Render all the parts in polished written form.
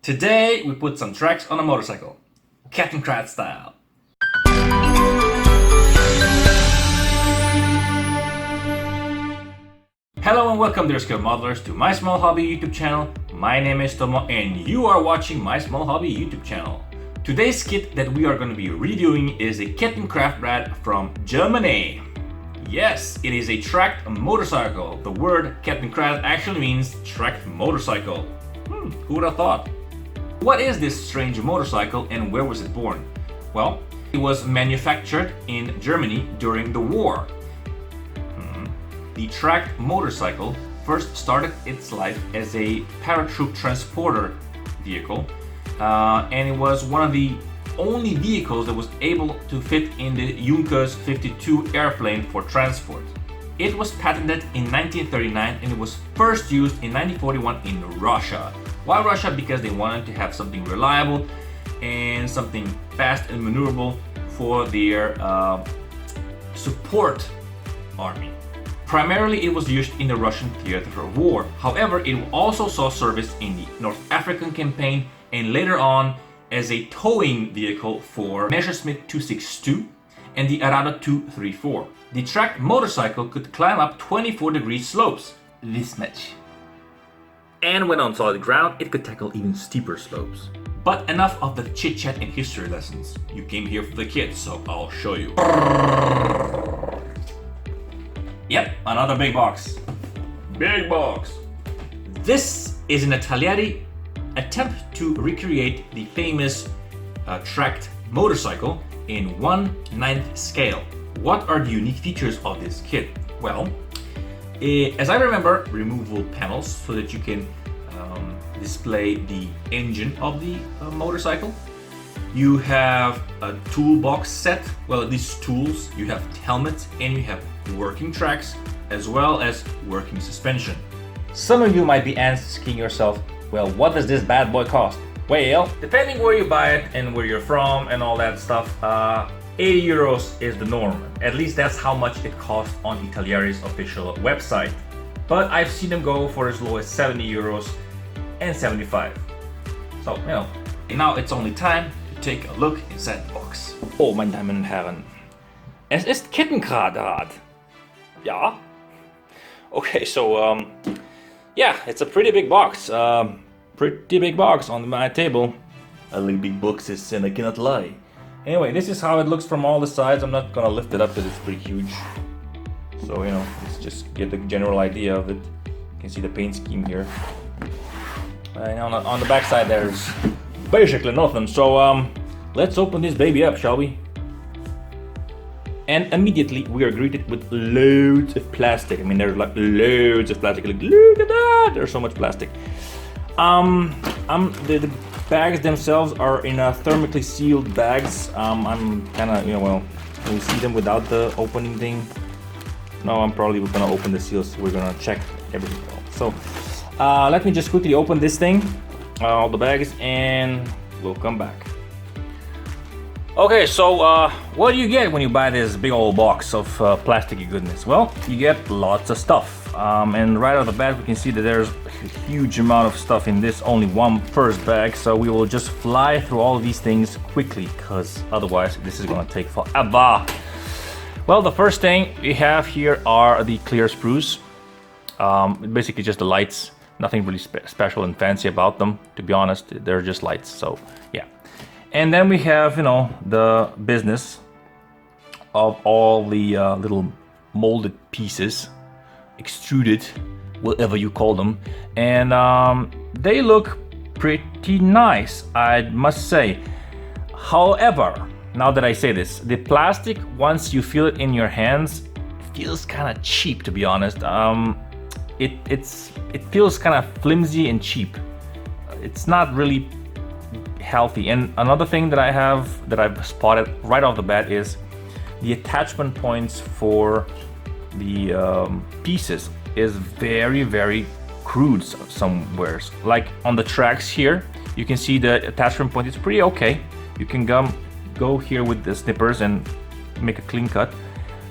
Today we put some tracks on a motorcycle, Kettenkrad style. Hello and welcome dear skilled modelers to My Small Hobby YouTube channel. My name is Tomo and you are watching My Small Hobby YouTube channel. Today's kit that we are going to be reviewing is a Kettenkrad from Germany. Yes, it is a tracked motorcycle. The word Kettenkrad actually means tracked motorcycle. Who would have thought? What is this strange motorcycle and where was it born? Well, it was manufactured in Germany during the war. The tracked motorcycle first started its life as a paratroop transporter vehicle, and it was one of the only vehicles that was able to fit in the Junkers 52 airplane for transport. It was patented in 1939 and it was first used in 1941 in Russia. Why Russia? Because they wanted to have something reliable and something fast and maneuverable for their support army. Primarily it was used in the Russian theater of war. However, it also saw service in the North African campaign and later on as a towing vehicle for Messerschmitt 262 and the Arada 234. The tracked motorcycle could climb up 24-degree slopes, this much. And when on solid ground, it could tackle even steeper slopes. But enough of the chit-chat and history lessons. You came here for the kids, so I'll show you. Yep, another big box. Big box. This is an ITALERI attempt to recreate the famous tracked motorcycle in 1/9 scale. What are the unique features of this kit? Well, as I remember, removable panels so that you can display the engine of the motorcycle. You have a toolbox set, well, these tools, you have helmets and you have working tracks as well as working suspension. Some of you might be asking yourself, well, what does this bad boy cost? Well, depending where you buy it and where you're from and all that stuff, 80 euros is the norm. At least that's how much it costs on ITALERI's official website. But I've seen them go for as low as 70 euros and 75. So, you know, now it's only time to take a look inside the box. Oh, meine Damen und Herren, es ist Kettenkrad. Ja. Okay, so, yeah, it's a pretty big box. Pretty big box on my table. A little big box is and I cannot lie. Anyway, this is how it looks from all the sides. I'm not gonna lift it up because it's pretty huge. So, you know, let's just get the general idea of it. You can see the paint scheme here. And on the back side there's basically nothing. So, let's open this baby up, shall we? And immediately we are greeted with loads of plastic. I mean, there's like loads of plastic. Like, look at that! There's so much plastic. The bags themselves are in thermically sealed bags. I'm kind of, you know, well, can we see them without the opening thing? No, I'm probably gonna open the seals. We're gonna check everything. So, let me just quickly open this thing, all the bags, and we'll come back. Okay, so what do you get when you buy this big old box of plasticky goodness? Well, you get lots of stuff. And right off the bat, we can see that there's a huge amount of stuff in this only one first bag. So we will just fly through all of these things quickly, because otherwise this is gonna take forever. Well, the first thing we have here are the clear sprues. Basically just the lights. Nothing really special and fancy about them, to be honest. They're just lights, so yeah. And then we have, you know, the business of all the little molded pieces, extruded, whatever you call them. And they look pretty nice, I must say. However, now that I say this, the plastic, once you feel it in your hands, feels kind of cheap, to be honest. It feels kind of flimsy and cheap. It's not really healthy. And another thing that I've spotted right off the bat is the attachment points for the pieces is very, very crude somewhere. Like on the tracks here, you can see the attachment point is pretty okay. You can go here with the snippers and make a clean cut.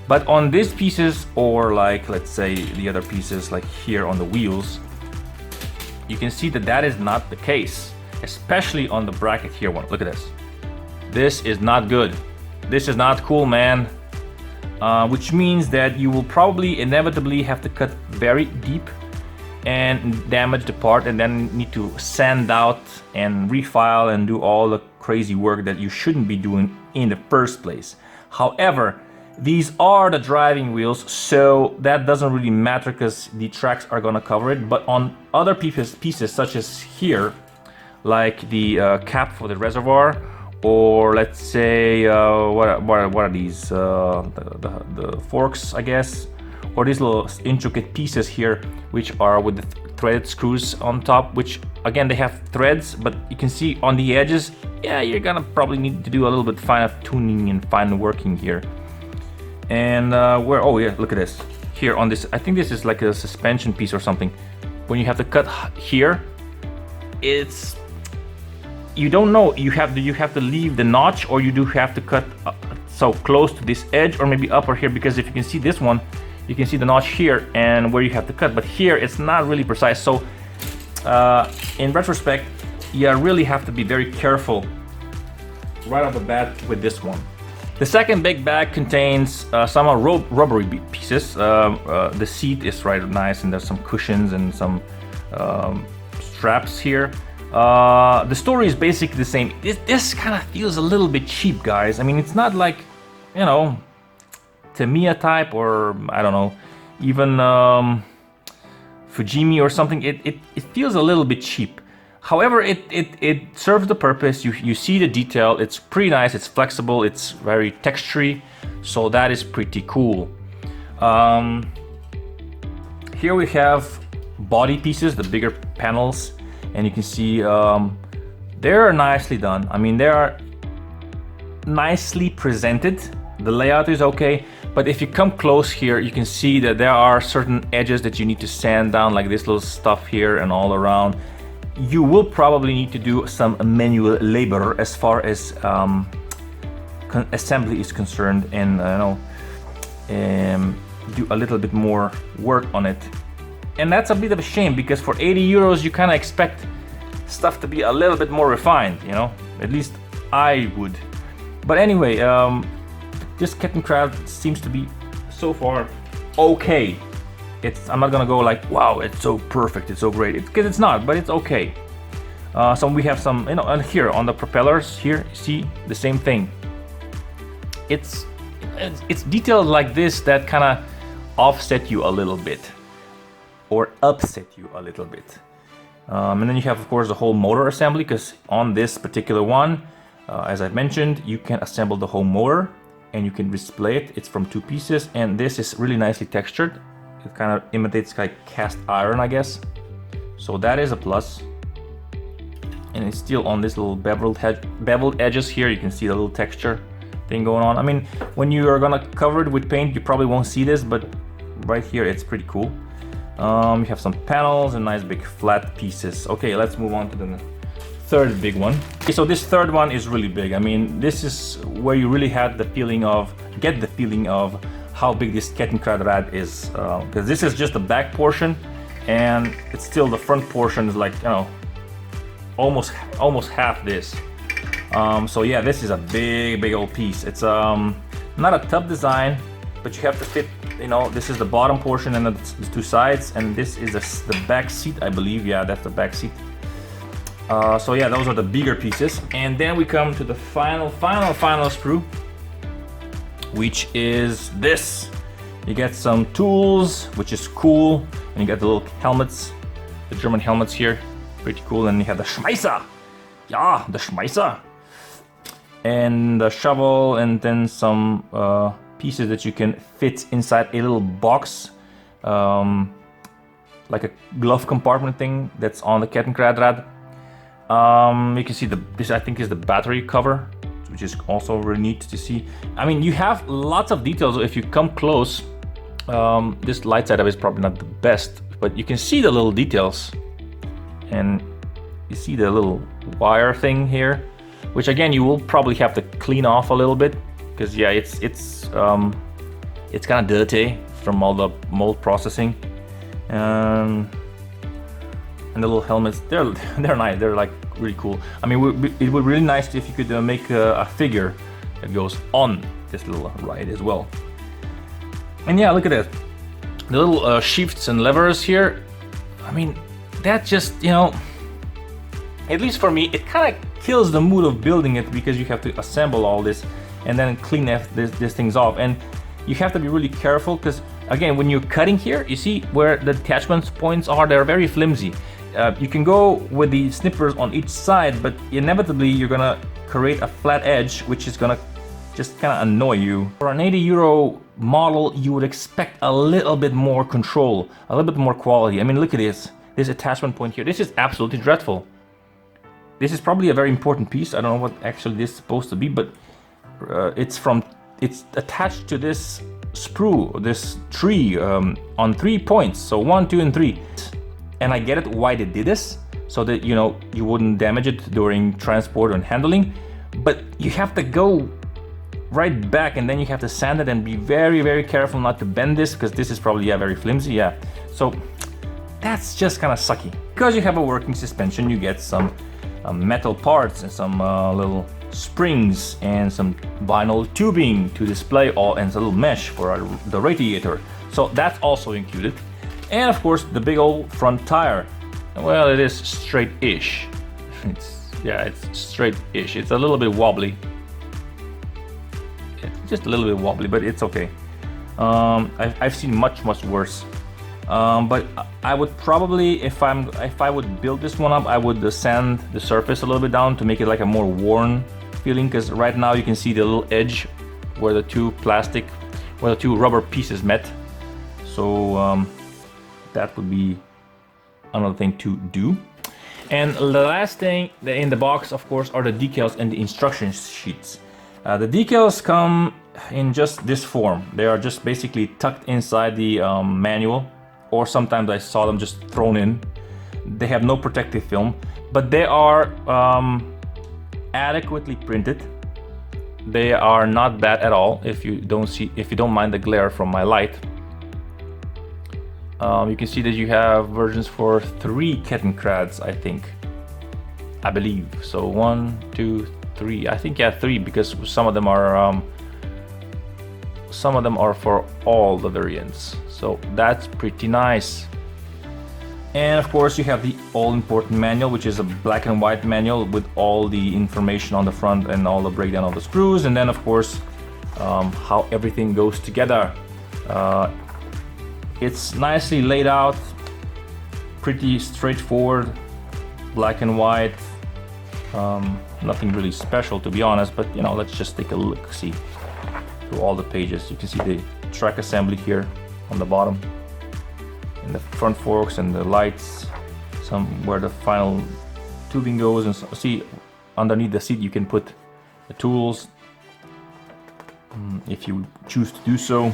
But on these pieces, or like let's say the other pieces like here on the wheels, you can see that that is not the case. especially on the bracket here. One, look at this. This is not good. This is not cool, man. Which means that you will probably inevitably have to cut very deep and damage the part, and then need to sand out and refile and do all the crazy work that you shouldn't be doing in the first place. However, these are the driving wheels, so that doesn't really matter because the tracks are gonna cover it. But on other pieces such as here, like the cap for the reservoir, or let's say what are these, the forks, I guess, or these little intricate pieces here, which are with the threaded screws on top, which again, they have threads, but you can see on the edges, yeah, you're gonna probably need to do a little bit fine tuning and fine working here. And oh yeah, look at this. Here on this, I think this is like a suspension piece or something. When you have to cut here, it's, you don't know, you have to leave the notch, or you do have to cut so close to this edge, or maybe upper here, because if you can see this one, you can see the notch here and where you have to cut, but here it's not really precise. So in retrospect, you really have to be very careful right off the bat with this one. The second big bag contains some rubbery pieces. The seat is right nice, and there's some cushions and some straps here. The story is basically the same. This kind of feels a little bit cheap, guys. I mean, it's not like, you know, Tamiya type, or I don't know, even Fujimi or something. It feels a little bit cheap. However, it serves the purpose. You see the detail. It's pretty nice. It's flexible. It's very textury. So that is pretty cool. Here we have body pieces, the bigger panels, and you can see they're nicely done. I mean, they are nicely presented. The layout is okay, but if you come close here, you can see that there are certain edges that you need to sand down, like this little stuff here and all around. You will probably need to do some manual labor as far as assembly is concerned, and do a little bit more work on it. And that's a bit of a shame, because for 80 euros you kind of expect stuff to be a little bit more refined, you know, at least I would. But anyway, this Kettenkrad seems to be so far okay. I'm not gonna go like, wow, it's so perfect, it's so great, because it's not, but it's okay. So we have some, you know, and here on the propellers here, you see the same thing. It's detailed like this that kind of offset you a little bit, or upset you a little bit. And then you have, of course, the whole motor assembly, because on this particular one, as I've mentioned, you can assemble the whole motor and you can display it. It's from two pieces, and this is really nicely textured. It kind of imitates like cast iron, I guess. So that is a plus. And it's still on this little beveled edges here. You can see the little texture thing going on. I mean, when you are gonna cover it with paint, you probably won't see this, but right here it's pretty cool. You have some panels and nice big flat pieces. Okay, let's move on to the third big one. Okay, so this third one is really big. I mean, this is where you really get the feeling of how big this Kettenkrad is, because this is just the back portion, and it's still the front portion is like, you know, almost half this. So yeah, this is a big old piece. It's not a tub design, but you have to fit, you know, this is the bottom portion and the two sides, and this is the back seat, I believe. Yeah, that's the back seat. So yeah, those are the bigger pieces. And then we come to the final sprue, which is this. You get some tools, which is cool, and you get the little helmets, the German helmets here, pretty cool. And you have the Schmeißer, yeah, the Schmeißer, and the shovel, and then some pieces that you can fit inside a little box, like a glove compartment thing that's on the Kettenkrad. You can see this, I think, is the battery cover, which is also really neat to see. I mean, you have lots of details. If you come close, this light setup is probably not the best, but you can see the little details, and you see the little wire thing here, which again you will probably have to clean off a little bit, because yeah, it's kind of dirty from all the mold processing. And the little helmets, they're nice. They're like really cool. I mean, it would be really nice if you could make a figure that goes on this little ride as well. And yeah, look at that. The little shifts and levers here. I mean, that just, you know, at least for me, it kind of kills the mood of building it, because you have to assemble all this and then clean these things off. And you have to be really careful, because again, when you're cutting here, you see where the attachment points are, they're very flimsy. You can go with the snippers on each side, but inevitably you're gonna create a flat edge, which is gonna just kind of annoy you. For an €80 model, you would expect a little bit more control, a little bit more quality. I mean, look at this attachment point here. This is absolutely dreadful. This is probably a very important piece. I don't know what actually this is supposed to be, but it's attached to this sprue, this tree, on 3 points. So 1, 2, and 3. And I get it why they did this, so that, you know, you wouldn't damage it during transport and handling. But you have to go right back, and then you have to sand it and be very, very careful not to bend this, because this is probably, yeah, very flimsy. Yeah, so that's just kind of sucky. Because you have a working suspension, you get some metal parts and some little springs and some vinyl tubing to display all, and a little mesh for the radiator. So that's also included. And of course, the big old front tire. Well, it is straight-ish. It's straight-ish. It's a little bit wobbly. It's just a little bit wobbly, but it's okay. I've seen much worse. But I would probably, if I would build this one up, I would sand the surface a little bit down to make it like a more worn feeling, because right now you can see the little edge where the two rubber pieces met. So that would be another thing to do. And the last thing in the box, of course, are the decals and the instruction sheets. The decals come in just this form. They are just basically tucked inside the manual, or sometimes I saw them just thrown in. They have no protective film, but they are adequately printed. They are not bad at all if you don't mind the glare from my light. You can see that you have versions for 3 Kettenkrads, I believe. So 1, 2, 3. I think, yeah, 3, because some of them are for all the variants. So that's pretty nice. And of course, you have the all-important manual, which is a black and white manual with all the information on the front and all the breakdown of the screws. And then, of course, how everything goes together. It's nicely laid out, pretty straightforward, black and white. Nothing really special, to be honest, but, you know, let's just take a look, see through all the pages. You can see the track assembly here on the bottom, and the front forks and the lights, where the final tubing goes, and see underneath the seat you can put the tools if you choose to do so.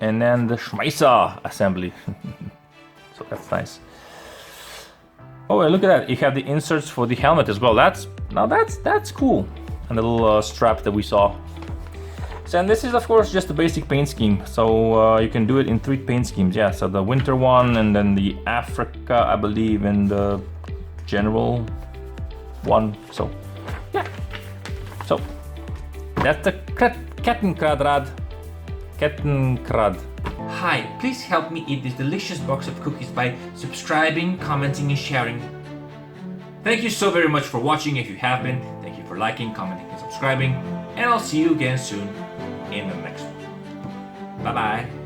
And then the Schmeißer assembly. So that's nice. Oh, and look at that! You have the inserts for the helmet as well. That's cool. And the little strap that we saw. So, and this is, of course, just the basic paint scheme. So you can do it in 3 paint schemes. Yeah. So the winter one, and then the Africa, I believe, and the general one. So yeah. So that's the Kettenkrad. Hi, please help me eat this delicious box of cookies by subscribing, commenting, and sharing. Thank you so very much for watching. If you have been, thank you for liking, commenting, and subscribing. And I'll see you again soon in the next one. Bye bye.